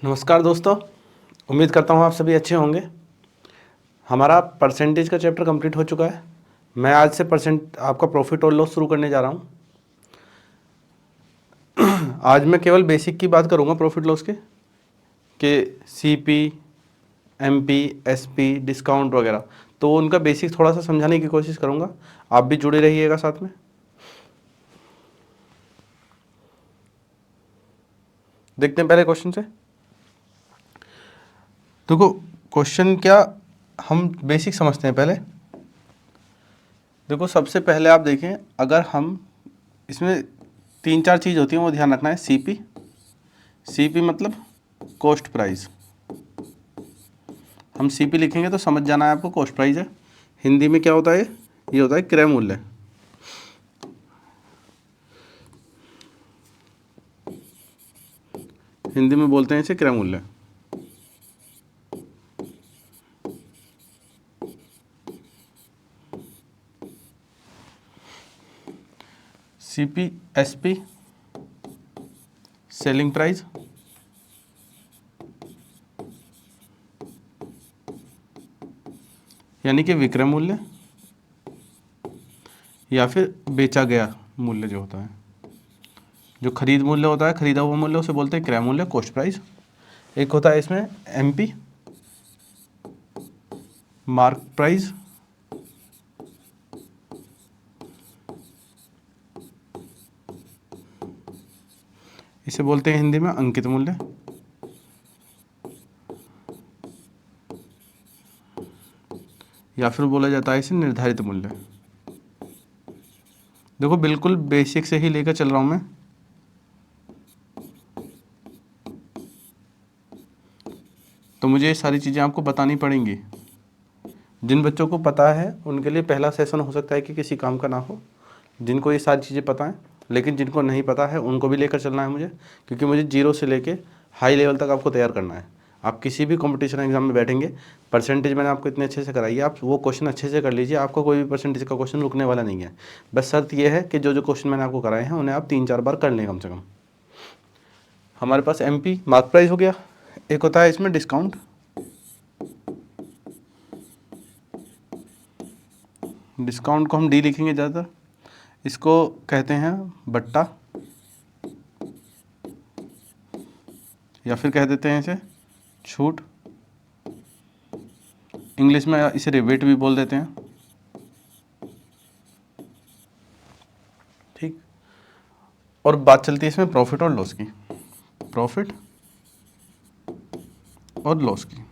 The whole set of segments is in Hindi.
नमस्कार दोस्तों, उम्मीद करता हूँ आप सभी अच्छे होंगे। हमारा परसेंटेज का चैप्टर कंप्लीट हो चुका है। मैं आज से आपका प्रॉफिट और लॉस शुरू करने जा रहा हूँ। आज मैं केवल बेसिक की बात करूँगा प्रॉफिट लॉस के सीपी, एमपी, एसपी, डिस्काउंट वगैरह, तो उनका बेसिक थोड़ा सा समझाने की कोशिश करूँगा। आप भी जुड़े रहिएगा साथ में। देखते हैं पहले क्वेश्चन से। देखो क्वेश्चन क्या, हम बेसिक समझते हैं पहले। देखो सबसे पहले आप देखें, अगर हम इसमें 3-4 चीज़ होती हैं वो ध्यान रखना है। सीपी मतलब कॉस्ट प्राइस। हम सीपी लिखेंगे तो समझ जाना है आपको कॉस्ट प्राइस है। हिंदी में क्या होता है, ये होता है क्रय मूल्य। हिंदी में बोलते हैं इसे क्रय मूल्य। सीपी, एसपी सेलिंग प्राइस, यानी कि विक्रय मूल्य या फिर बेचा गया मूल्य जो होता है, जो खरीद मूल्य होता है, खरीदा हुआ मूल्य, उसे बोलते हैं क्रय मूल्य, कॉस्ट प्राइस। एक होता है इसमें एमपी, मार्क प्राइस, इसे बोलते हैं हिंदी में अंकित मूल्य। या फिर बोला जाता है इसे निर्धारित मूल्य। देखो बिल्कुल बेसिक से ही लेकर चल रहा हूं मैं। तो मुझे ये सारी चीज़ें आपको बतानी पड़ेंगी। जिन बच्चों को पता है उनके लिए पहला सेशन हो सकता है कि किसी काम का ना हो, जिनको ये सारी चीज़ें पता हैं। लेकिन जिनको नहीं पता है उनको भी लेकर चलना है मुझे, क्योंकि मुझे जीरो से लेके हाई लेवल तक आपको तैयार करना है। आप किसी भी कंपटीशन एग्जाम में बैठेंगे, परसेंटेज मैंने आपको इतने अच्छे से कराई है, आप वो क्वेश्चन अच्छे से कर लीजिए, आपको कोई भी परसेंटेज का क्वेश्चन रुकने वाला नहीं है। बस शर्त ये है कि जो जो क्वेश्चन मैंने आपको कराए हैं उन्हें आप 3-4 बार कर लें कम से कम। हमारे पास एमपी मार्क प्राइस हो गया। एक होता है इसमें डिस्काउंट। डिस्काउंट को हम डी लिखेंगे ज़्यादातर। इसको कहते हैं बट्टा, या फिर कह देते हैं इसे छूट। इंग्लिश में इसे रिबेट भी बोल देते हैं। ठीक। और बात चलती है इसमें प्रॉफिट और लॉस की। प्रॉफिट और लॉस की।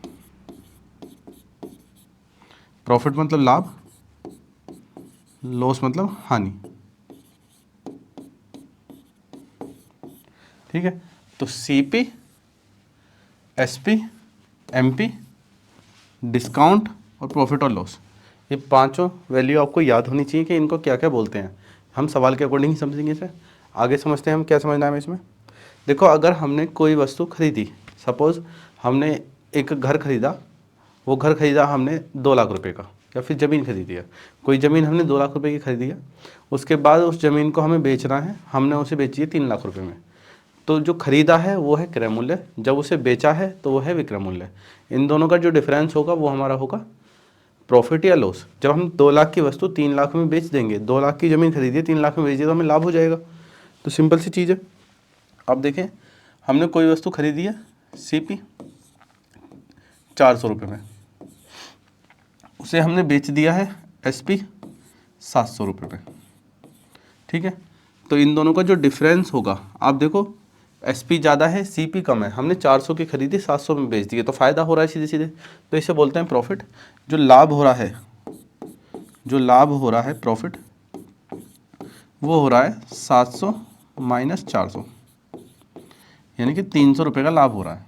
प्रॉफिट मतलब लाभ, लॉस मतलब हानि। ठीक है। तो सीपी, एसपी, एमपी, डिस्काउंट और प्रॉफिट और लॉस, ये पांचों वैल्यू आपको याद होनी चाहिए कि इनको क्या क्या बोलते हैं। हम सवाल के अकॉर्डिंग ही समझेंगे इसे। आगे समझते हैं हम क्या समझना है इसमें। देखो अगर हमने कोई वस्तु खरीदी, सपोज़ हमने एक घर खरीदा, वो घर खरीदा हमने 2 लाख रुपए का, या फिर ज़मीन खरीदी है, कोई ज़मीन हमने 2 लाख रुपए की खरीदी है। उसके बाद उस ज़मीन को हमें बेचना है, हमने उसे बेची है 3 लाख रुपए में। तो जो खरीदा है वो है क्रय मूल्य, जब उसे बेचा है तो वो है विक्रय मूल्य। इन दोनों का जो डिफरेंस होगा वो हमारा होगा प्रॉफिट या लॉस। जब हम 2 लाख की वस्तु 3 लाख में बेच देंगे, 2 लाख की ज़मीन खरीदी 3 लाख में बेच दी, तो हमें लाभ हो जाएगा। तो सिंपल सी चीज़ है। अब देखें, हमने कोई वस्तु खरीदी है सीपी 400 रुपये में, उसे हमने बेच दिया है एसपी 700 रुपये में। ठीक है। तो इन दोनों का जो डिफरेंस होगा, आप देखो एसपी ज़्यादा है, सीपी कम है। हमने 400 की खरीदी 700 में बेच दी है, तो फ़ायदा हो रहा है सीधे सीधे, तो इसे बोलते हैं प्रॉफिट। जो लाभ हो रहा है, जो लाभ हो रहा है प्रॉफिट, वो हो रहा है 700 माइनस 400, यानी कि 300 रुपये का लाभ हो रहा है।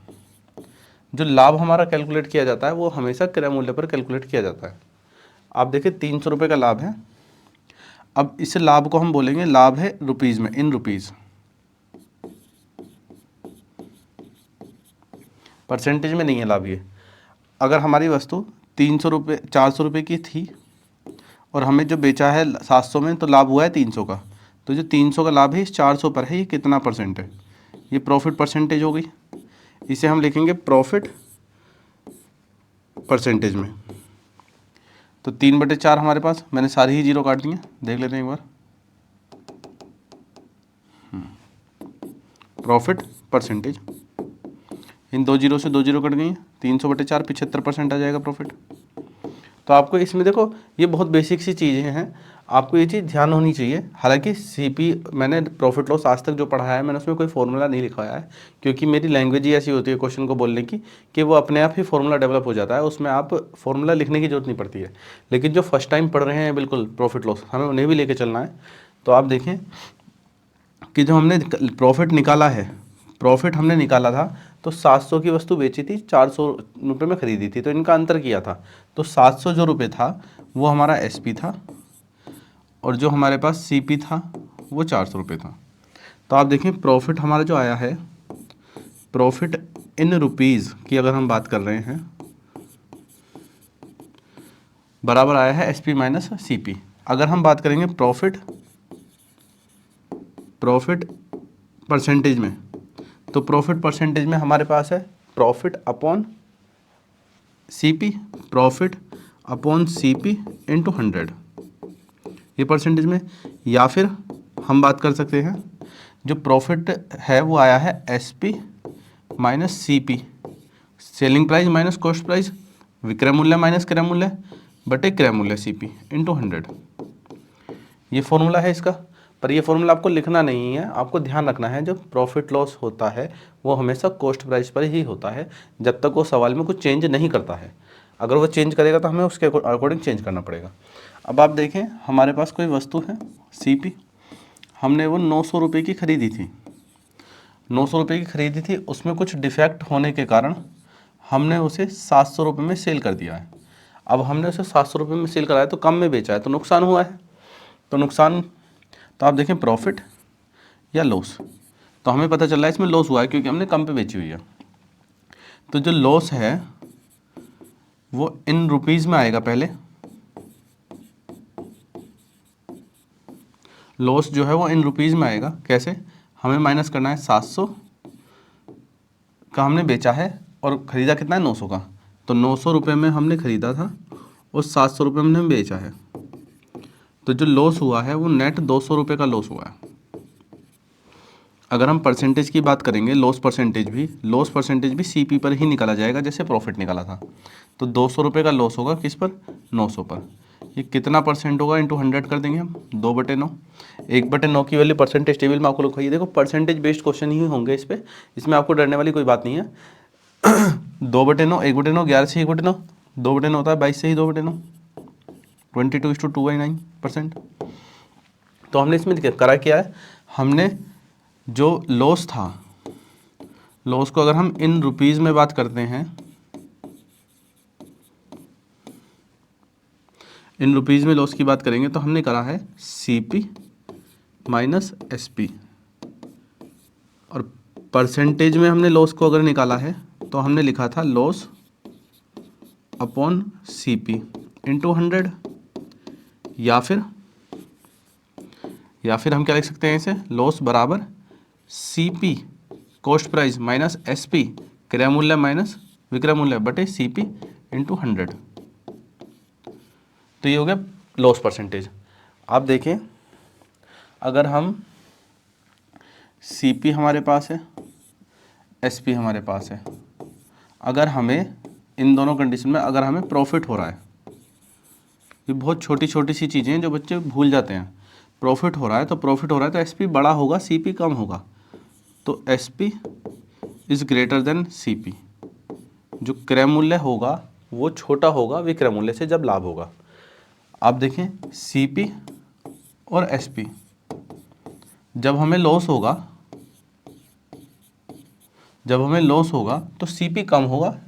जो लाभ हमारा कैलकुलेट किया जाता है वो हमेशा क्रय मूल्य पर कैलकुलेट किया जाता है। आप देखिए 300 रुपये का लाभ है। अब इस लाभ को हम बोलेंगे, लाभ है रुपीज़ में, इन रुपीज़। परसेंटेज में नहीं है लाभ ये। अगर हमारी वस्तु 300 रुपये 400 रुपये की थी और हमें जो बेचा है 700 में, तो लाभ हुआ है 300 का। तो जो 300 का लाभ है इस 400 पर है, ये कितना परसेंट है, ये प्रॉफिट परसेंटेज हो गई। इसे हम लिखेंगे प्रॉफिट परसेंटेज में। तो 3/4 हमारे पास, मैंने सारी ही जीरो काट दी हैं, देख लेते हैं एक बार। प्रॉफिट परसेंटेज, इन 2 जीरो से 2 जीरो कट गई हैं, 300/4 75% आ जाएगा प्रॉफिट। तो आपको इसमें देखो ये बहुत बेसिक सी चीज़ें हैं, आपको ये चीज़ ध्यान होनी चाहिए। हालांकि सीपी मैंने प्रॉफिट लॉस आज तक जो पढ़ाया है मैंने उसमें कोई फॉर्मूला नहीं लिखवाया है, क्योंकि मेरी लैंग्वेज ही ऐसी होती है क्वेश्चन को बोलने की कि वो अपने आप ही फॉर्मूला डेवलप हो जाता है, उसमें आप फॉर्मूला लिखने की जरूरत नहीं पड़ती है। लेकिन जो फर्स्ट टाइम पढ़ रहे हैं बिल्कुल प्रॉफिट लॉस, हमें उन्हें भी लेके चलना है। तो आप देखें कि जो हमने प्रॉफिट निकाला है, प्रॉफिट हमने निकाला था तो 700 की वस्तु बेची थी, 400 रुपये में खरीदी थी, तो इनका अंतर किया था। तो 700 जो रुपये था वो हमारा एसपी था, और जो हमारे पास सीपी था वो 400 रुपये था। तो आप देखें प्रॉफिट हमारा जो आया है, प्रॉफिट इन रुपीज़ की अगर हम बात कर रहे हैं, बराबर आया है एसपी माइनस सीपी। अगर हम बात करेंगे प्रॉफिट परसेंटेज में, तो प्रॉफिट परसेंटेज में हमारे पास है profit upon CP, profit upon CP into 100, ये परसेंटेज में। या फिर हम बात कर सकते हैं जो प्रॉफिट है वो आया है SP minus CP, selling price minus cost price, विक्रय मूल्य माइनस क्रय मूल्य बटे क्रय मूल्य सीपी इंटू 100, ये फॉर्मूला है इसका। पर ये फॉर्मूला आपको लिखना नहीं है, आपको ध्यान रखना है जो प्रॉफिट लॉस होता है वो हमेशा कॉस्ट प्राइस पर ही होता है, जब तक वो सवाल में कुछ चेंज नहीं करता है। अगर वो चेंज करेगा तो हमें उसके अकॉर्डिंग चेंज करना पड़ेगा। अब आप देखें हमारे पास कोई वस्तु है सीपी, हमने वो 900 रुपये की खरीदी थी, 900 रुपये की खरीदी थी, उसमें कुछ डिफेक्ट होने के कारण हमने उसे 700 रुपये में सेल कर दिया है। अब हमने उसे 700 रुपये में सेल कराया तो कम में बेचा है, तो नुकसान हुआ है। तो नुकसान, तो आप देखें प्रॉफिट या लॉस, तो हमें पता चल रहा है इसमें लॉस हुआ है क्योंकि हमने कम पे बेची हुई है। तो जो लॉस है वो इन रुपीज़ में आएगा, पहले लॉस जो है वो इन रुपीज़ में आएगा। कैसे, हमें माइनस करना है 700 का हमने बेचा है और ख़रीदा कितना है 900 का, तो 900 रुपये में हमने ख़रीदा था और 700 रुपये में हमने बेचा है, तो जो लॉस हुआ है वो नेट 200 रुपये का लॉस हुआ है। अगर हम परसेंटेज की बात करेंगे, लॉस परसेंटेज भी सीपी पर ही निकाला जाएगा जैसे प्रॉफिट निकाला था। तो 200 रुपये का लॉस होगा किस पर, 900 पर। ये कितना परसेंट होगा, इंटू 100 कर देंगे हम, 2/9। 1/9 की वैल्यू परसेंटेज टेबल में आपको लिखाइए। देखो परसेंटेज बेस्ड क्वेश्चन ही होंगे इस पर, इसमें आपको डरने वाली कोई बात नहीं है। 2/9, 1/9, 11 से 1/9, 2/9 होता है 22 से ही 2/9, 22:2/9%। तो हमने इसमें करा क्या है, हमने जो लॉस था, लॉस को अगर हम इन रुपीज़ में बात करते हैं, इन रुपीज़ में लॉस की बात करेंगे तो हमने करा है सीपी माइनस एसपी, और परसेंटेज में हमने लॉस को अगर निकाला है तो हमने लिखा था लॉस अपॉन सीपी इंटू 100, या फिर हम क्या लिख सकते हैं इसे, लॉस बराबर CP cost price minus SP क्रय मूल्य माइनस विक्रय मूल्य बटे सीपी इंटू 100। तो ये हो गया लॉस परसेंटेज। आप देखें अगर हम सीपी हमारे पास है, एसपी हमारे पास है, अगर हमें इन दोनों कंडीशन में अगर हमें प्रॉफिट हो रहा है, ये बहुत छोटी छोटी सी चीज़ें हैं जो बच्चे भूल जाते हैं। प्रॉफिट हो रहा है तो एसपी बड़ा होगा, सीपी कम होगा, तो SP is greater than CP. जो क्रय मूल्य होगा वो छोटा होगा विक्रय मूल्य से जब लाभ होगा। आप देखें सीपी और एसपी, जब हमें लॉस होगा तो सीपी कम होगा,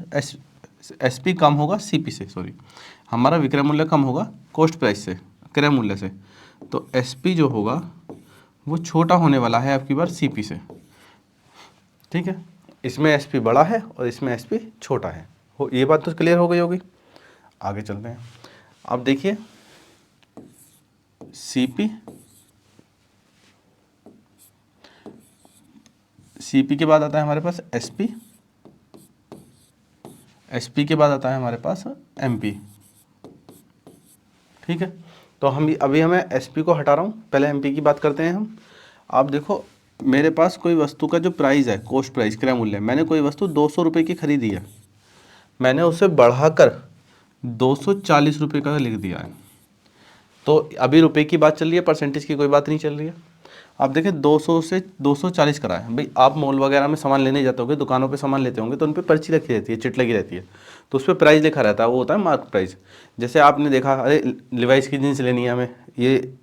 एसपी कम होगा सीपी से, सॉरी, हमारा विक्रय मूल्य कम होगा कॉस्ट प्राइस से, क्रय मूल्य से। तो एसपी जो होगा वो छोटा होने वाला है आपकी बार सीपी से, ठीक है। इसमें एसपी बड़ा है और इसमें एसपी छोटा है, ये बात तो क्लियर हो गई होगी। आगे चलते हैं। अब देखिए सीपी के बाद आता है हमारे पास एसपी, SP के बाद आता है हमारे पास MP। ठीक है, तो हम अभी मैं SP को हटा रहा हूँ, पहले MP की बात करते हैं हम। आप देखो मेरे पास कोई वस्तु का जो प्राइस है, कॉस्ट प्राइस, क्रय मूल्य, मैंने कोई वस्तु 200 रुपये की खरीदी है, मैंने उसे बढ़ाकर 240 रुपये का लिख दिया है। तो अभी रुपए की बात चल रही है, परसेंटेज की कोई बात नहीं चल रही है। आप देखें 200 से 240 करा है। भाई आप मॉल वगैरह में सामान लेने जाते होंगे, दुकानों पे सामान लेते होंगे, तो उन पे पर्ची रखी रहती है, चिट लगी रहती है, तो उस पर प्राइस लिखा रहता है, वो होता है मार्क प्राइस। जैसे आपने देखा, अरे लिवाइस की जीन्स लेनी है हमें, ये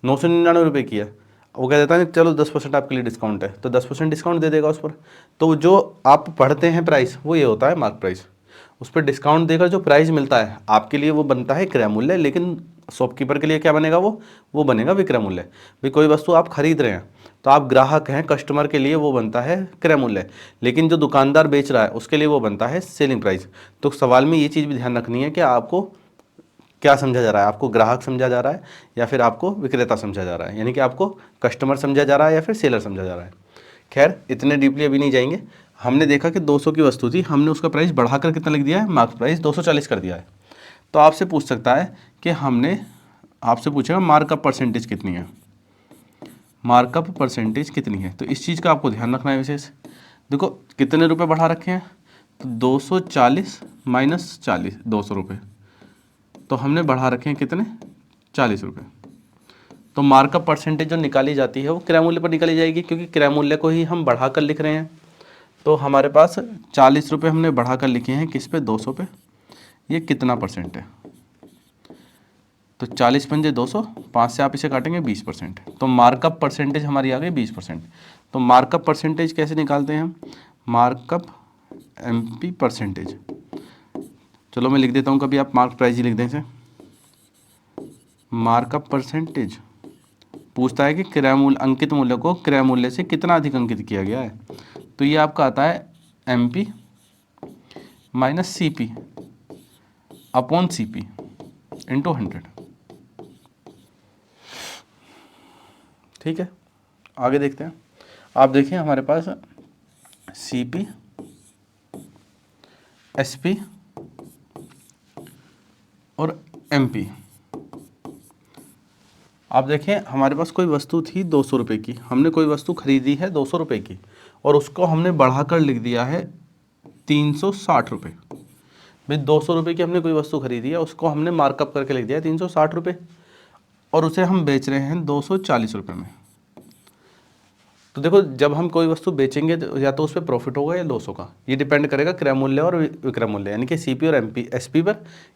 999 रुपये की है, वो कह देता है चलो 10% आपके लिए डिस्काउंट है, तो 10% डिस्काउंट दे देगा उस पर। तो जो आप पढ़ते हैं प्राइस, वो ये होता है मार्क प्राइस। उस पर डिस्काउंट देकर जो प्राइस मिलता है आपके लिए, वो बनता है क्रय मूल्य, लेकिन शॉपकीपर के लिए क्या बनेगा, वो बनेगा विक्रय मूल्य। भाई कोई वस्तु आप खरीद रहे हैं, तो आप ग्राहक हैं, कस्टमर के लिए वो बनता है क्रय मूल्य, लेकिन जो दुकानदार बेच रहा है उसके लिए वो बनता है सेलिंग प्राइस। तो सवाल में ये चीज़ भी ध्यान रखनी है कि आपको क्या समझा जा रहा है, आपको ग्राहक समझा जा रहा है या फिर आपको विक्रेता समझा जा रहा है, यानी कि आपको कस्टमर समझा जा रहा है या फिर सेलर समझा जा रहा है। खैर इतने डीपली अभी नहीं जाएंगे। हमने देखा कि 200 की वस्तु थी, हमने उसका प्राइस बढ़ाकर कितना लिख दिया है, मार्क प्राइस 240 कर दिया है। तो आपसे पूछ सकता है कि हमने, आपसे पूछेगा मार्कअप परसेंटेज कितनी है, मार्कअप परसेंटेज कितनी है। तो इस चीज़ का आपको ध्यान रखना है विशेष। देखो कितने रुपए बढ़ा रखे हैं, तो 240 माइनस 40, 200 रुपये, तो हमने बढ़ा रखे हैं कितने, 40 रुपये। तो मार्कअप परसेंटेज जो निकाली जाती है वो क्रय मूल्य पर निकाली जाएगी, क्योंकि क्रय मूल्य को ही हम बढ़ाकर लिख रहे हैं। तो हमारे पास 40 रुपये हमने बढ़ाकर लिखे हैं किस पे, 200 पे। ये कितना परसेंट है, तो 40 पंजे 200, 5 से आप इसे काटेंगे 20%। तो मार्कअप परसेंटेज हमारी आ गई 20%। तो मार्कअप परसेंटेज कैसे निकालते हैं हम, मार्कअप MP परसेंटेज। चलो मैं लिख देता हूँ, कभी आप मार्क प्राइस ही लिख दें इसे। मार्कअप परसेंटेज पूछता है कि क्रय मूल्य, अंकित मूल्य को क्रय मूल्य से कितना अधिक अंकित किया गया है। तो ये आपका आता है MP minus CP upon CP into 100। ठीक है, आगे देखते हैं। आप देखिए हमारे पास CP, SP और MP। आप देखें हमारे पास कोई वस्तु थी 200 रुपये की, हमने कोई वस्तु खरीदी है 200 रुपये की, और उसको हमने बढ़ाकर लिख दिया है 360 रुपये। भाई 200 रुपये की हमने कोई वस्तु खरीदी है, उसको हमने मार्कअप करके लिख दिया है 360 रुपये, और उसे हम बेच रहे हैं 240 रुपये में। तो देखो जब हम कोई वस्तु बेचेंगे तो या तो उस पर प्रॉफिट होगा या लॉस होगा, ये डिपेंड करेगा क्रय मूल्य और विक्रय मूल्य, यानी कि CP और SP पर,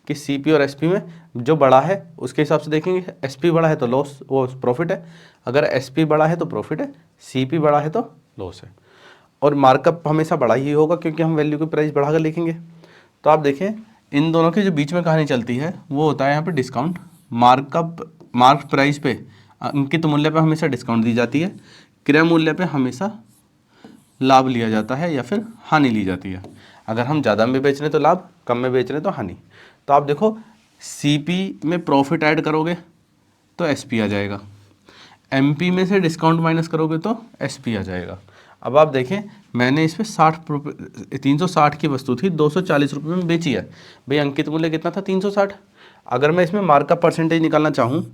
कि CP और SP में जो बड़ा है उसके हिसाब से देखेंगे। SP बड़ा है तो लॉस, वो प्रॉफिट है, अगर SP बड़ा है तो प्रॉफिट है, CP बड़ा है तो लॉस है। और मार्कअप हमेशा बड़ा ही होगा, क्योंकि हम वैल्यू की प्राइस बढ़ाकर लिखेंगे। तो आप देखें इन दोनों के जो बीच में कहानी चलती है वो होता है यहाँ पर डिस्काउंट। मार्क प्राइस पे, अंकित मूल्य पे हमेशा डिस्काउंट दी जाती है, क्रय मूल्य पे हमेशा लाभ लिया जाता है या फिर हानि ली जाती है। अगर हम ज़्यादा में बेच रहे हैं तो लाभ, कम में बेच रहे हैं तो हानि। तो आप देखो CP में प्रॉफिट ऐड करोगे तो SP आ जाएगा, MP में से डिस्काउंट माइनस करोगे तो SP आ जाएगा। अब आप देखें मैंने इस पर 360 की वस्तु थी, 240 रुपये में बेची है। भाई अंकित मूल्य कितना था, 360। अगर मैं इसमें मार्कअप परसेंटेज निकालना चाहूँ,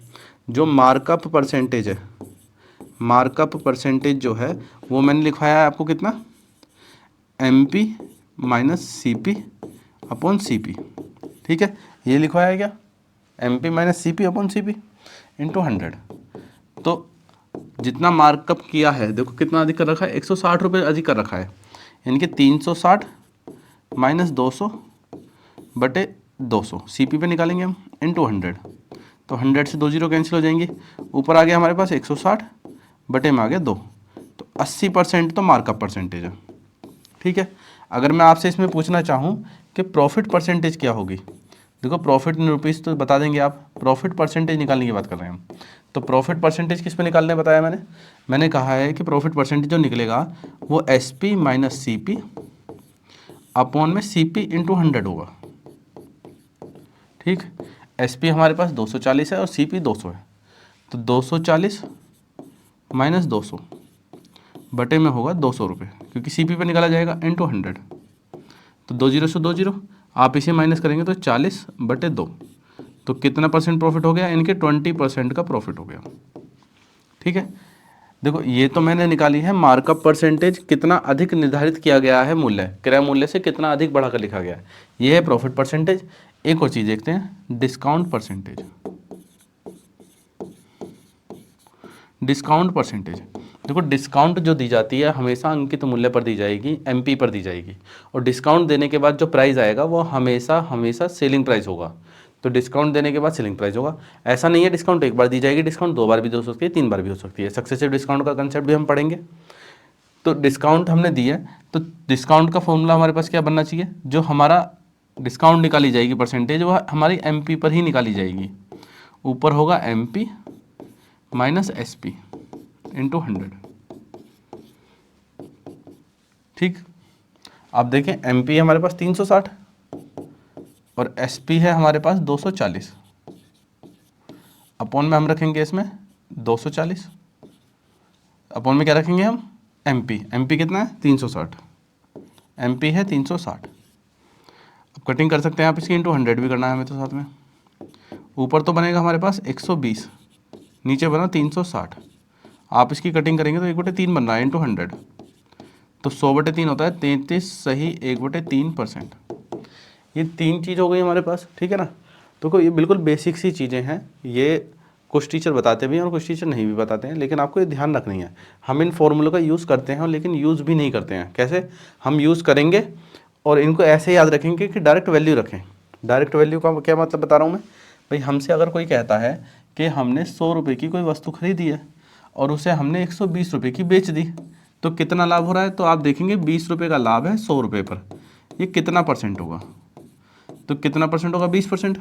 जो मार्कअप परसेंटेज है, मार्कअप परसेंटेज जो है वो मैंने लिखवाया है आपको कितना, MP minus CP upon CP। ठीक है, ये लिखवाया है क्या, MP minus CP upon CP into 100। तो जितना मार्कअप किया है, देखो कितना अधिक कर रखा है, 160 रुपये अधिक कर रखा है, यानी कि 360 माइनस 200 बटे 200 CP पे निकालेंगे हम इंटू 100। तो 100 से 2 जीरो कैंसिल हो जाएंगे, ऊपर आ गया हमारे पास 160 बटे में आ गया 2। तो 80% तो मार्कअप परसेंटेज है। ठीक है, अगर मैं आपसे इसमें पूछना चाहूँ कि प्रॉफिट परसेंटेज क्या होगी, देखो प्रॉफिट इन रुपीज़ तो बता देंगे आप, प्रॉफिट परसेंटेज निकालने की बात कर रहे हैं हम। तो प्रॉफिट परसेंटेज किस पे निकालने बताया मैंने कहा है कि प्रॉफिट परसेंटेज जो निकलेगा वो SP माइनस CP अपॉन में CP इंटू 100 होगा। ठीक, SP हमारे पास 240 है और CP 200 है, तो 240 माइनस 200 बटे में होगा 200 रुपये, क्योंकि CP पे निकाला जाएगा इंटू 100। तो 2 जीरो से 2 जीरो, आप इसे माइनस करेंगे तो 40/2, तो कितना परसेंट प्रॉफिट हो गया, इनके 20% का प्रॉफिट हो गया। ठीक है, देखो ये तो मैंने निकाली है मार्कअप परसेंटेज, कितना अधिक निर्धारित किया गया है मूल्य, क्रय मूल्य से कितना अधिक बढ़ाकर लिखा गया है, ये है प्रॉफिट परसेंटेज। एक और चीज़ देखते हैं, डिस्काउंट परसेंटेज। डिस्काउंट परसेंटेज, देखो डिस्काउंट जो दी जाती है हमेशा अंकित मूल्य पर दी जाएगी, एमपी पर दी जाएगी, और डिस्काउंट देने के बाद जो प्राइस आएगा वो हमेशा हमेशा सेलिंग प्राइस होगा। तो डिस्काउंट देने के बाद सेलिंग प्राइस होगा। ऐसा नहीं है डिस्काउंट एक बार दी जाएगी, डिस्काउंट 2 बार भी हो सकती है, 3 बार भी हो सकती है। सक्सेसिव डिस्काउंट का कंसेप्ट भी हम पढ़ेंगे। तो डिस्काउंट हमने दी है, तो डिस्काउंट का फॉर्मूला हमारे पास क्या बनना चाहिए, जो हमारा डिस्काउंट निकाली जाएगी परसेंटेज, वह हमारी एमपी पर ही निकाली जाएगी। ऊपर होगा एमपी माइनस एसपी इंटू 100। ठीक, अब देखें एमपी हमारे पास 360 और एसपी है हमारे पास 240, अपॉन में हम रखेंगे इसमें 240, अपॉन में क्या रखेंगे हम, एमपी। एमपी कितना है 360, एमपी है 360। अब कटिंग कर सकते हैं आप इसकी, इंटू 100 भी करना है हमें तो साथ में। ऊपर तो बनेगा हमारे पास 120, नीचे बना 360। आप इसकी कटिंग करेंगे तो 1/3 बन रहा है, इंटू 100, तो 100/3 होता है 33 सही 1/3%। ये 3 चीज़ हो गई हमारे पास। ठीक है ना, तो ये बिल्कुल बेसिक सी चीज़ें हैं, ये कुछ टीचर बताते भी हैं और कुछ टीचर नहीं भी बताते हैं, लेकिन आपको ये ध्यान रखनी है। हम इन फॉर्मूलों का यूज़ करते हैं लेकिन यूज़ भी नहीं करते हैं। कैसे हम यूज़ करेंगे, और इनको ऐसे याद रखेंगे कि डायरेक्ट वैल्यू रखें। डायरेक्ट वैल्यू का क्या मतलब बता रहा हूँ मैं, भाई हमसे अगर कोई कहता है कि हमने 100 रुपये की कोई वस्तु खरीदी है और उसे हमने 120 रुपये की बेच दी, तो कितना लाभ हो रहा है, तो आप देखेंगे 20 रुपये का लाभ है 100 रुपये पर, ये कितना परसेंट होगा, तो कितना परसेंट होगा, 20%।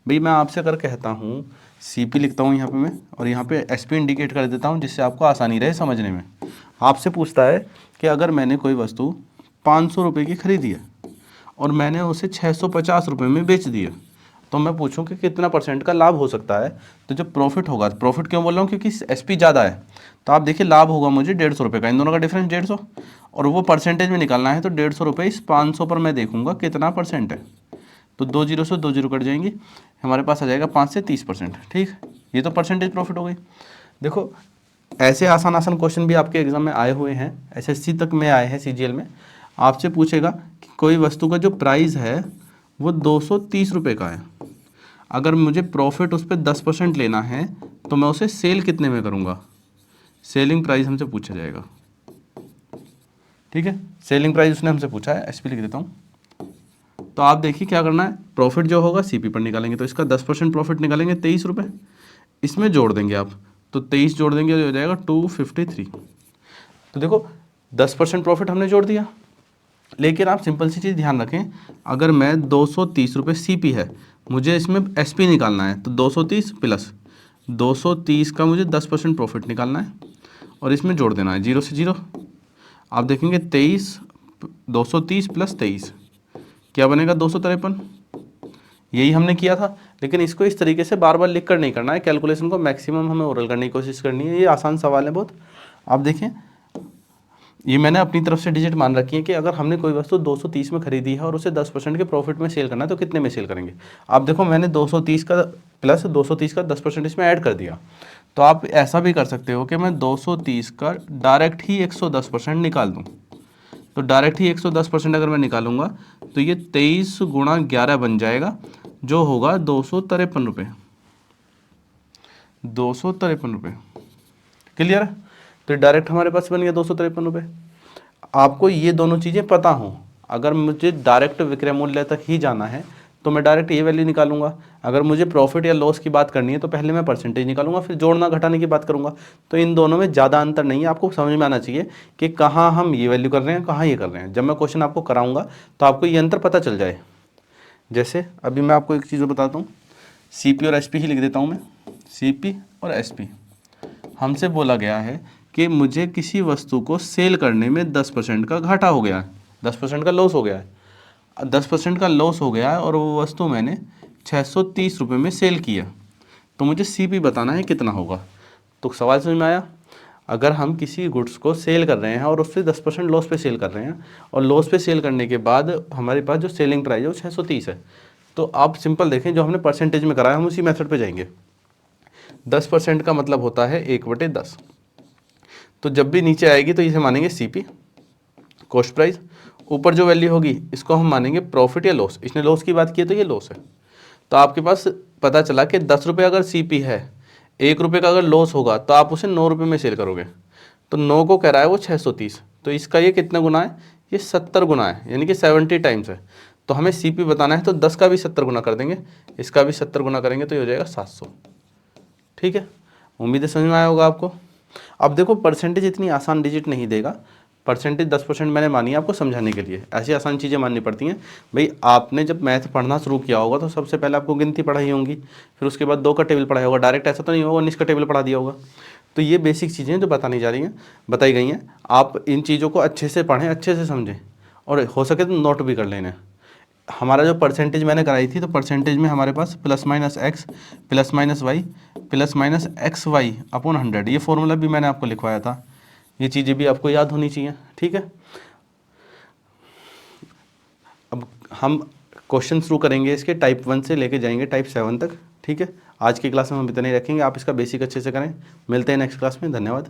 भाई मैं आपसे अगर कहता हूँ सीपी लिखता हूँ यहाँ पे मैं, और यहाँ पे एसपी इंडिकेट कर देता हूँ जिससे आपको आसानी रहे समझने में। आपसे पूछता है कि अगर मैंने कोई वस्तु 500 रुपये की खरीदी है और मैंने उसे 650 रुपये में बेच दी है, तो मैं पूछूं कि कितना परसेंट का लाभ हो सकता है, तो जो प्रॉफिट होगा, प्रॉफिट क्यों बोल रहा हूँ, क्योंकि एसपी ज़्यादा है, तो आप देखिए लाभ होगा मुझे 150 रुपये का, इन दोनों का डिफरेंस 150, और वो परसेंटेज में निकालना है, तो 150 रुपये इस 500 पर मैं देखूंगा कितना परसेंट है, तो 2 जीरो से 2 जीरो कट जाएंगे, हमारे पास आ जाएगा 5 से 30%। ठीक, ये तो परसेंटेज प्रॉफिट हो गई। देखो ऐसे आसान आसान क्वेश्चन भी आपके एग्जाम में आए हुए हैं, एसएससी तक में आए हैं, सीजीएल में। आपसे पूछेगा कि कोई वस्तु का जो प्राइस है वो 230 रुपये का है, अगर मुझे प्रॉफिट उस पर 10% लेना है तो मैं उसे सेल कितने में करूँगा, सेलिंग प्राइस हमसे पूछा जाएगा। ठीक है, सेलिंग प्राइस उसने हमसे पूछा है, एसपी लिख देता हूँ। तो आप देखिए क्या करना है, प्रॉफिट जो होगा सीपी पर निकालेंगे, तो इसका 10% प्रॉफिट निकालेंगे 23 रुपये, इसमें जोड़ देंगे आप, तो 23 जोड़ देंगे तो हो जाएगा 253। तो देखो 10% प्रॉफिट हमने जोड़ दिया, लेकिन आप सिंपल सी चीज़ ध्यान रखें, अगर मैं 230 रुपये सीपी है, मुझे इसमें एसपी निकालना है, तो 230 प्लस 230 का मुझे 10% प्रॉफिट निकालना है और इसमें जोड़ देना है 0 से 0। आप देखेंगे 23, 230 प्लस 23 क्या बनेगा, 253। यही हमने किया था, लेकिन इसको इस तरीके से बार बार लिख कर नहीं करना है, कैलकुलेशन को मैक्सिमम हमें ओरल करने की कोशिश करनी है। ये आसान सवाल है बहुत। आप देखें ये मैंने अपनी तरफ से डिजिट मान रखी है कि अगर हमने कोई वस्तु 230 में खरीदी है और उसे 10% के प्रॉफिट में सेल करना है तो कितने में सेल करेंगे। आप देखो मैंने 230 का प्लस 230 का 10% इसमें ऐड कर दिया, तो आप ऐसा भी कर सकते हो कि मैं 230 का डायरेक्ट ही 110% निकाल दूँ। तो डायरेक्ट ही 110% अगर मैं निकालूंगा तो ये 23 गुणा 11 बन जाएगा, जो होगा 253 रुपये, 253 रुपये। क्लियर है, तो डायरेक्ट हमारे पास बन गया 253 रुपये। आपको ये दोनों चीज़ें पता हों, अगर मुझे डायरेक्ट विक्रय मूल्य तक ही जाना है तो मैं डायरेक्ट ये वैल्यू निकालूंगा, अगर मुझे प्रॉफिट या लॉस की बात करनी है तो पहले मैं परसेंटेज निकालूंगा, फिर जोड़ना घटाने की बात करूंगा। तो इन दोनों में ज़्यादा अंतर नहीं है, आपको समझ में आना चाहिए कि कहाँ हम ये वैल्यू कर रहे हैं, कहाँ ये कर रहे हैं। जब मैं क्वेश्चन आपको कराऊंगा तो आपको ये अंतर पता चल जाए। जैसे अभी मैं आपको एक चीज़ बताता हूँ, सीपी और एसपी ही लिख देता हूँ मैं, सीपी और एसपी। हमसे बोला गया है कि मुझे किसी वस्तु को सेल करने में 10% का घाटा हो गया है, 10% का लॉस हो गया है, 10% का लॉस हो गया है और वो वस्तु मैंने 630 रुपये में सेल किया, तो मुझे सीपी बताना है कितना होगा। तो सवाल समझ में आया। अगर हम किसी गुड्स को सेल कर रहे हैं और उससे 10% लॉस पे सेल कर रहे हैं और लॉस पे सेल करने के बाद हमारे पास जो सेलिंग प्राइस है वो 630 है, तो आप सिंपल देखें, जो हमने परसेंटेज में कराया हम उसी मेथड पे जाएंगे। 10% का मतलब होता है 1/10। तो जब भी नीचे आएगी तो इसे मानेंगे सीपी कॉस्ट प्राइस, ऊपर जो वैल्यू होगी इसको हम मानेंगे प्रॉफिट या लॉस। इसने लॉस की बात की है तो ये लॉस है। तो आपके पास पता चला कि 10 रुपये अगर सीपी है, 1 रुपये का अगर लॉस होगा तो आप उसे 9 रुपये में सेल करोगे। तो 9 को कह रहा है वो 630, तो इसका ये कितना गुना है, ये 70 गुना है, यानी कि 70 टाइम्स है। तो हमें सीपी बताना है तो 10 का भी 70 गुना कर देंगे, इसका भी 70 गुना करेंगे तो ये हो जाएगा 700। ठीक है, उम्मीद है समझ में आया होगा आपको। अब देखो परसेंटेज इतनी आसान डिजिट नहीं देगा, परसेंटेज 10% मैंने मानी है आपको समझाने के लिए, ऐसी आसान चीज़ें माननी पड़ती हैं भाई। आपने जब मैथ पढ़ना शुरू किया होगा तो सबसे पहले आपको गिनती पढ़ाई होंगी, फिर उसके बाद 2 का टेबल पढ़ाया होगा, डायरेक्ट ऐसा तो नहीं होगा 19 का टेबल पढ़ा दिया होगा। तो ये बेसिक चीज़ें जो बताई गई हैं, आप इन चीज़ों को अच्छे से पढ़ें, अच्छे से समझें और हो सके तो नोट भी कर लेना। हमारा जो परसेंटेज मैंने कराई थी, तो परसेंटेज में हमारे पास +-x +-y +-xy/100, ये फॉर्मूला भी मैंने आपको लिखवाया था। ये चीज़ें भी आपको याद होनी चाहिए। ठीक है, अब हम क्वेश्चन शुरू करेंगे इसके टाइप 1 से लेके जाएंगे टाइप 7 तक। ठीक है, आज की क्लास में हम इतना ही रखेंगे, आप इसका बेसिक अच्छे से करें। मिलते हैं नेक्स्ट क्लास में, धन्यवाद।